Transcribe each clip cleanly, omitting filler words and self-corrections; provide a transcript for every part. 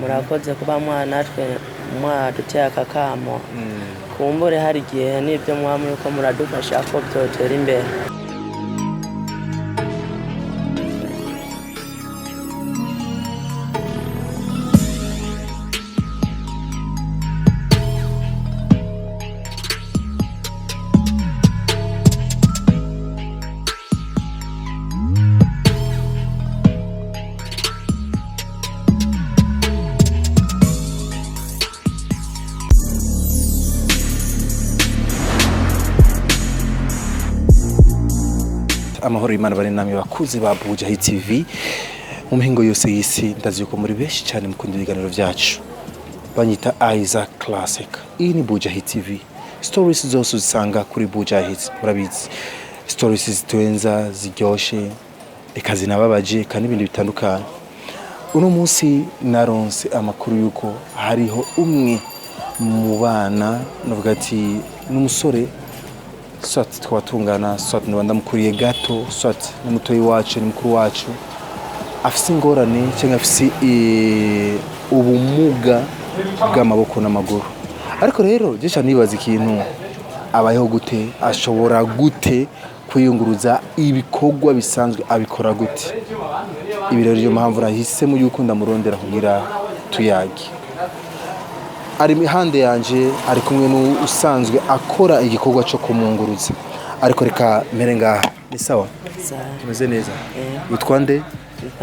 murakoze kuba natwe mwaduteye akakamo kumbure hari igihe n'ibyo mwamwe uko muradufasha ko byotera imbere. Amahoro y'Imana bari namwe bakuze ba Buja Hit TV mu mihingo yose y'isi, ndazi ko muri benshi cyane mukunda ibiganiro byacu. Banyita Isaac Classic. Iyi ni Buja Hit TV. Stories zose usanga kuri Buja Hit, murabizi. Stories zitwenza, ziryoshe, ekazi nababaje kandi ibindi bitandukanye. Uno munsi naronse amakuru yuko hariho umwe mu bana navuga ati n'umusore swat twatungana swat n'abanda mukuriye gato swat n'umutoyi wacu ni mukuru wacu afise ingorane cyangwa afise ubumuga bw'amaboko n'amaguru. Ariko rero jesha nibaza ikintu abayeho gute, ashobora gute kwiyunguruza ibikorwa bisanzwe abikora gute. Ibi rero ryo mpamvu rahisemo yuko ndamurondera kugira tuyage. Ari mihande yanje ari kumwe n'usanzwe akora igikorwa cyo kumunguruza. Ariko reka mere ngaha ni sawa tumeze neza. Witwa nde?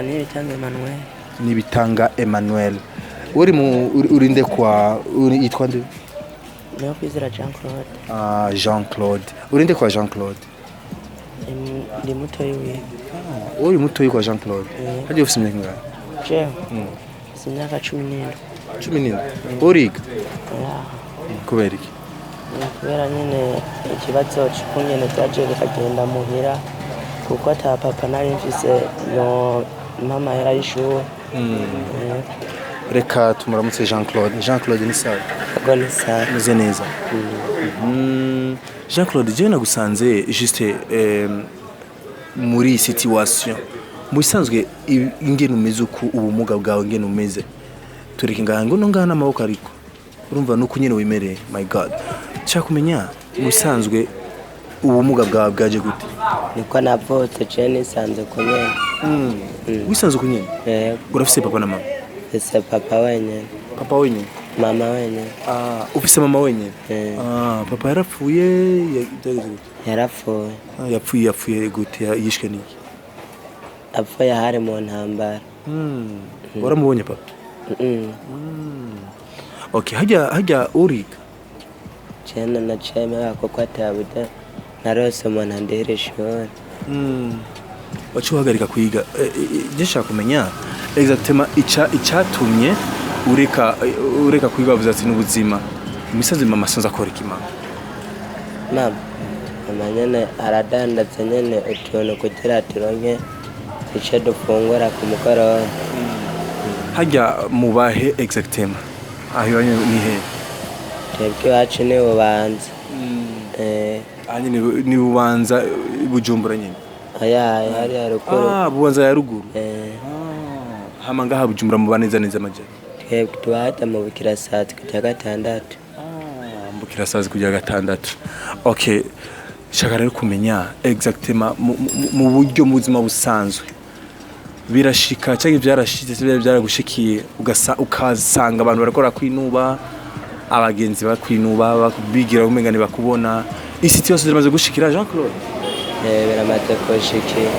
Nibitanga Emmanuel. Nibitanga Emmanuel. Urinde kwa yitwa nde? Niyo kwizera Jean Claude. Jean Claude. Urinde kwa Jean Claude? Ndi mutoyi we. Uri mutoyi kwa Jean Claude. Haje ufise imyaka ingahe? Je. Imyaka 17. 17. Uriga? Kubera iki? Kubera nyine ikibazo cy'ukunyene byaje bikagenda muhira kuko ata papa nari mfise no mama yari ishuri. Reka tumuramutse Jean Claude. Jean Claude ni sawa? Gone sawa. Meze neza. Jean Claude je nagusanze juste muri situation mu bisanzwe ingene umeze uko ubumuga bwawe ingene umeze tureke ngahango no ngana amaboko ariko urumva nuko nyene wimereye. My God, cyakumenya mu bisanzwe ubumuga bwawe bwaje gute? Niko navutse je nisanze ko nyene. Wisanze ko nyene? Urafise papa na mama? Ese papa wenyene. Papa wenyene? Mama wenyene. Ufise mama wenyene? Papa yarapfuye yarapfuye. Yapfuye gute? Yishwe niki? Apfuye hari mu ntambara. Waramubonye papa? Okay, hajya uriga? Cyane na cyeme kuko atabuda narose umuntu andere shuri. Wacuhagarika kwiga. Jesha kumenya exactement icyatumye ureka kwiga bavuze ati n'ubuzima. Imisazi mama sanza akora ikima. Mama nyene aradandaza nyene utuntu kugira turonke icyo dufungura ku mugoroba. Hajya mubahe exactement aho ni he? Twebwe wacu ni Bubanza. Ni Bubanza Bujumbura nyine? Hari haruguru. Bubanza ya ruguru. Hama ngaha Bujumbura mu baneza neza amajyana? Twebwe tuhata mu Bukirasazi kujya gatandatu. Mu Bukirasazi kujya gatandatu. Okay, shaka rero kumenya exactement mu buryo muzima busanzwe birashika cyangwa byarashitse byaragushikiye ukasanga abantu barakora kwinuba, abagenzi bakwinuba babigira umengane bakubona. Isi yose zimaze gushikira Jean Claude? Biramaze gushikira.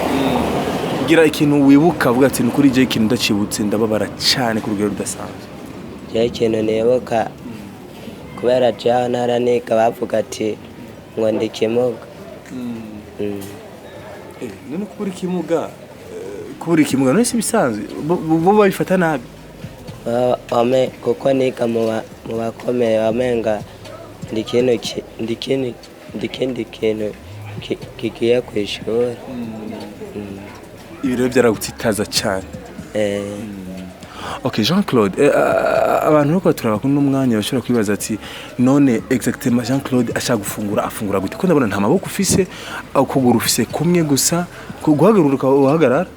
Gira ikintu wibuka vuga ati nukuri je ikintu ndacibutse ndababara cyane ku rugero rudasanzwe. Je ikintu nibuka kubera je naranika bavuga ati ngo ndi kimuga. None kubura ikimuga none si bisanzwe bo babifata nabi. Kuko nika mu bakomeye bamenga ndikindi kintu kigiye kwishura. Ibiro byaragutsitaza cyane. Okay, Jean Claude, abantu bako turaba kuno mwanya bashobora kwibaza ati none exactement Jean Claude ashaka afungura gute? Ko ndabona nta maboko ufise, ukuguru ufise kumwe gusa, guhaguruka uhagarara.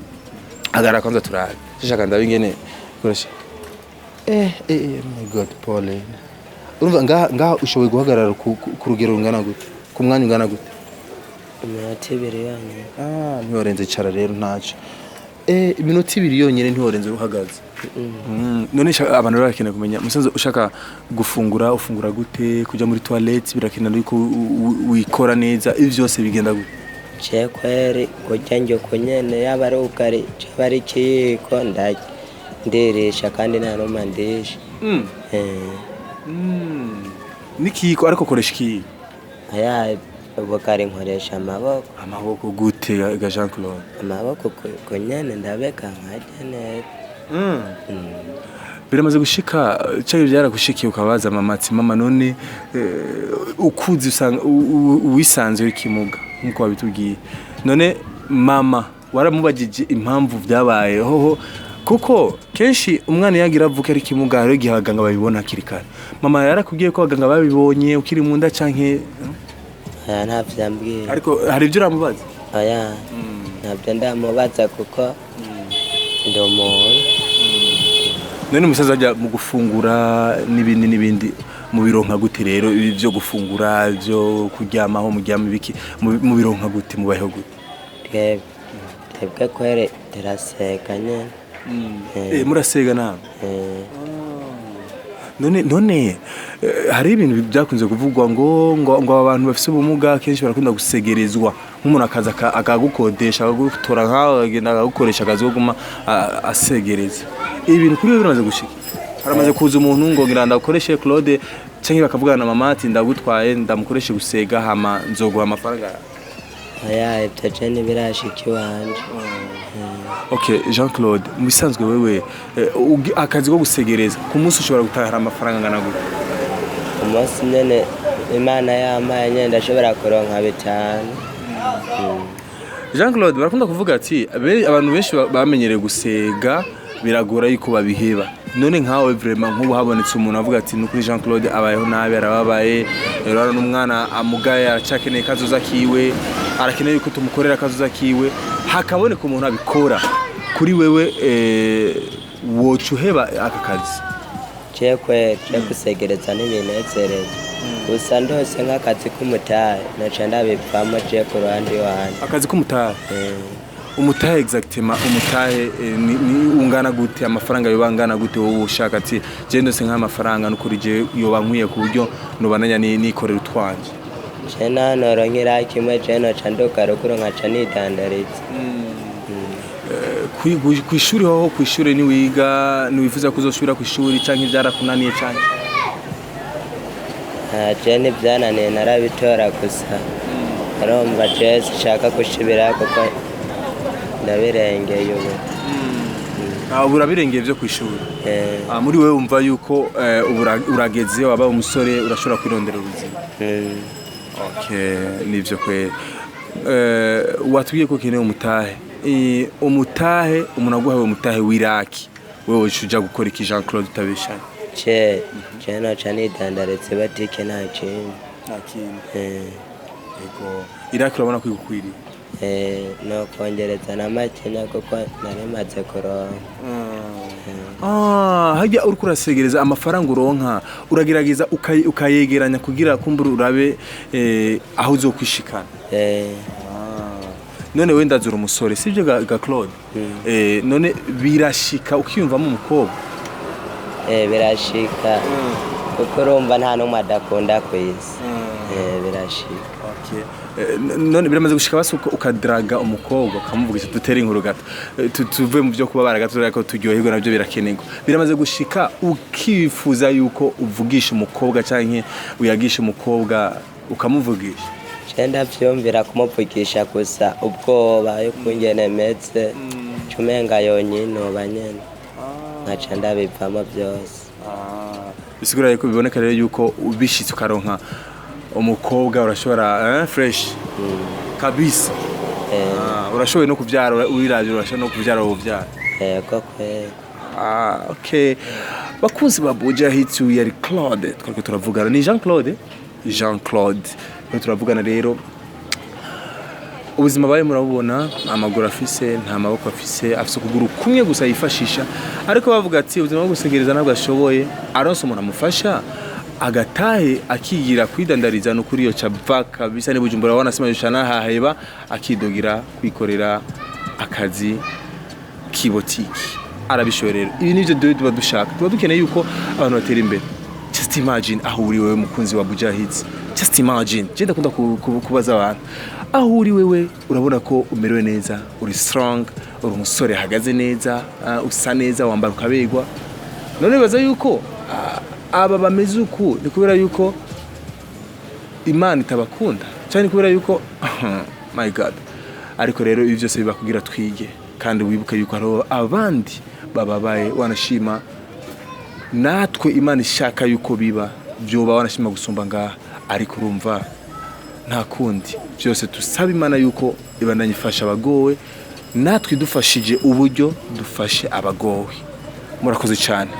Agara kwanza turara. Shaka ndabingene. Kurashika. My God, Pauline. Urumva ngaha ushoboye guhagarara ku rugero rungana gute? Ku mwanya ungana gute? Iminota 2 yonyine. Ntiwarenze cara rero ntaco. Iminota 2 yonyine ntiwarenze uhagaze. None abantu barakeneye kumenya musanze ushaka gufungura ufungura gute kuja muri toilette birakenera yuko wikora neza ivyo byose bigenda gute? Chekweri kujya njye kunyene yaba ari ukari cyaba ari kiyiko ndirisha kandi nta nomandisha. Nikiko ariko koresha iki? Aya ubukari nkoresha amaboko gute ga Jean Claude? Amaboko kunyene ndabeka nkajya neza. Biramaze gushika cyayo byaragushikiye ukabaza mama none ukuzi usanga wisanze w'ikimuga nkuko babitubwiye. None mama waramubagije impamvu byabaye hoho kuko kenshi umwana yagira avuka ari kimuga rero gihaganga babibona kirikare. Mama yarakubwiye ko abaganga babibonye ukiri mu nda canke nta byambwiye. Ariko hari ibyo uramubaza? Ntabyo ndamubaza kuko ndi umuntu. None umusaza ajya mu gufungura n'ibindi mu bironka gute rero ibi byo gufungura byo kuryamaho muryama ibiki mu bironka gute mubayeho gute? Twebwe kwere teraseka nyene. Murasega nawe? None hari ibintu byakunze kuvugwa ngo abantu bafite ubumuga kenshi barakunda gusegerezwa nk'umuntu akaza akagukodesha akagutora nkaho agenda akagukoresha akazi ko guma asegereza. Ibintu kuri we biramaze gushika. Haramaze kuza umuntu ngo ngira ndakoreshe Claude cyangwa bakavugana na mama ati ndagutwaye ndamukoreshe gusega hama nzoguha amafaranga. Ibyo cyane birashiki wanje. Okay, Jean Claude, mubisanzwe wewe akazi ko gusegereza ku munsi ushobora gutahara amafaranga ngana gute? Umunsi nyene Imana yamaye nyene ndashobora kuronka 5. Jean Claude barakunda kuvuga ati abantu benshi bamenyereye gusega biragora yuko babiheba. None nkawe vraiment nk'ubu habonetse umuntu avuga ati nukuri Jean Claude abayeho nabi arababaye rero n'umwana amugaye aracakeneye kazoza kiwe arakeneye yuko tumukorera kazoza kiwe hakaboneka umuntu abikora kuri wewe wocuheba aka kazi? Cye gusegereza n'ibinezereza gusa ndose nk'akazi k'umutahe naca ndabivamo cye ku ruhande wanjye. Akazi k'umutahe? Umutahe exactement umutahe ni ungana gute amafaranga yobangana gute wowe ushaka ati je ndose nk'amafaranga n'ukuri je yobankwiye ku buryo nubananya nikorera utwanje? Je nanonkira kimwe je no canduka rukuru nkaca nidandariza. Kwishuri ho kwishuri ni wiga ni wifuza kuzoshura kwishuri canke byarakunaniye cyane? Je ni byananiye narabitora gusa. Aromba je shaka kushibira kuko ndabirengeye ubu. Urabirengeye byo kwishuri? Muri wewe umva yuko urageze waba umusore urashobora kwirondera ubuzima? Okay, nivyo kwe. Watubwiye ko keneye umutahe. Umutahe umuntu aguhawe umutahe wiraki wewe uja gukora iki Jean Claude utabeshanya? Je no cyane dandaretse batike nta kintu. Ego iraki urabona kwigukwiriye? No kongereza na makenya kuko naremaze kuronka. Hajya uri kurasegereza amafaranga uronka uragerageza ukayegeranya kugira kumbura urabe aho uzokwishikana. None wenda zura umusore sivyo ga Claude? None birashika ukiyumvamo umukobwa? Birashika kuko urumva nta numwe adakunda kwisi. Birashika. Okay. None biramaze gushika basi ukadraga umukobwa ukamuvugisha dutere inkuru gato tuve mu byo kubabara gato ariko turyoherwe nabyo birakenerwa. Biramaze gushika ukifuza yuko uvugisha umukobwa canke uyagisha umukobwa ukamuvugisha? Cyenda vyumvira kumuvugisha gusa ubwoba yo kungene meze cumenga yonyine obanyene nkaca ndabivamo byose. Bisigura yuko biboneka rero yuko ubishitse ukaronka umukobwa urashobora fresh kabisa. Urashoboye no kuvyara urirabye urashobora no kuvyara ubuvyara? Koko. Okay. Bakunzi ba Buja Hits yari Claude twako turavugana ni Jean Claude. Travugana rero ubuzima baye murabubona amaguru afise nta maboko afise ukuguru kumwe gusa yifashisha ariko bavuga ati ubuzima bwo gusegereza nabwo ashoboye aronse umuntu amufasha agatahe akigira kwidandariza no kuri yo cava kabisa ni Bujumbura wana sima yoshana haheba akidogira kwikorera akazi kibotiki arabishorera ibi nivyo duba dushaka tuba dukeneye yuko abantu batera imbere. Just imagine aho uri wewe mukunzi wa Buja Hits, just imagine je ndakunda kubaza abantu aho uri wewe urabona ko umerewe neza, uri strong, uri umusore hagaze neza, usa neza, wambara ukabegwa, none baza yuko aba bameze uku ni kubera yuko Imana itabakunda cyane kubera yuko my god. Ariko rero ibi byose biba kugira twige kandi wibuke yuko haro abandi bababaye wanashima natwe Imana ishaka yuko biba byoba wanashima gusumba ngaha, ariko urumva nta kundi byose tusaba Imana yuko ibandanye ifasha abagowe natwe dufashije uburyo dufashe abagowe. Murakoze cyane.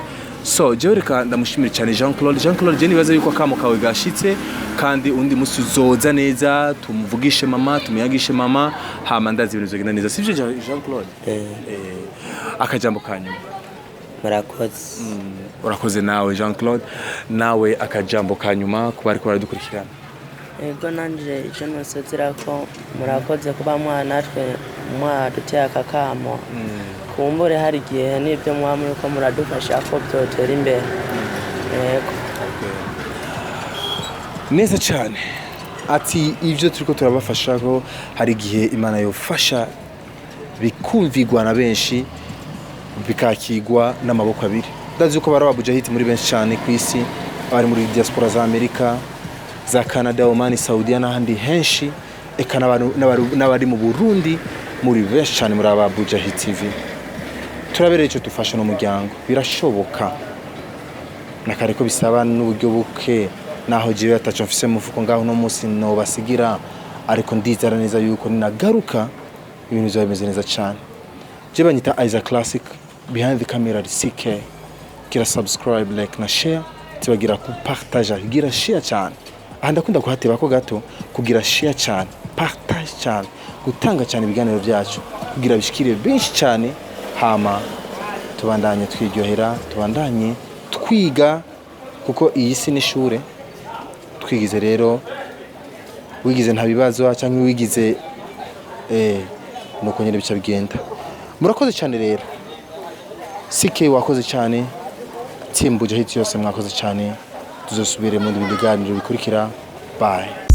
So jewe reka ndamushimira cyane Jean Claude je nibaza yuko akamo kawe gashitse kandi undi musi uzoza neza tumuvugishe mama tumuyagishe mama hama ndazi ibintu bizogenda neza sivyo Jean Claude. Akajambo kanyu. Murakoze. Urakoze nawe Jean Claude, nawe akajambo kanyuma kuba ariko baradukurikirana. Ego nanje icyo nosozera ko murakoze kuba natwe mwaduteye akakamo. Kumbure hari igihe n'ibyo muri ko muradufasha ko byotera imbere. Ego. Neza cyane. Ati ivyo turiko turabafasha ko hari igihe Imana yofasha bikumvigwa na benshi bikakigwa n'amaboko abiri. Ndazi uko baraba Buja Hits muri benshi cyane ku isi, bari muri diaspora za Amerika, za Canada, Oman, Saudi n'ahandi henshi, eka n'abari mu Burundi muri benshi cyane muri aba Buja Hits TV. Turabereye icyo tufasha no muryango birashoboka nakare ko bisaba n'uburyo buke naho jiwe atacho mfise mufuko ngaho no munsi no basigira, ariko ndizera neza yuko ninagaruka ibintu bizabimeze neza cyane. Je banyita Isaac Classic, behind the camera CK. Gira subscribe, like na share, tibagira ku partage, gira share cyane. Ndakunda kuhateba ko gato kugira share cyane, partage cyane, gutanga cyane ibiganiro byacu kugira bishikire benshi cyane, hama tubandanye twiryohera, tubandanye twiga kuko iyi si ni shure. Twigize rero wigize nta bibazo cyangwa wigize nuko nyine bica bigenda. Murakoze cyane rero. CK wakoze cyane, team Buja Hits yose mwakoze cyane. Tuzosubire mu biganiro bikurikira. Bye.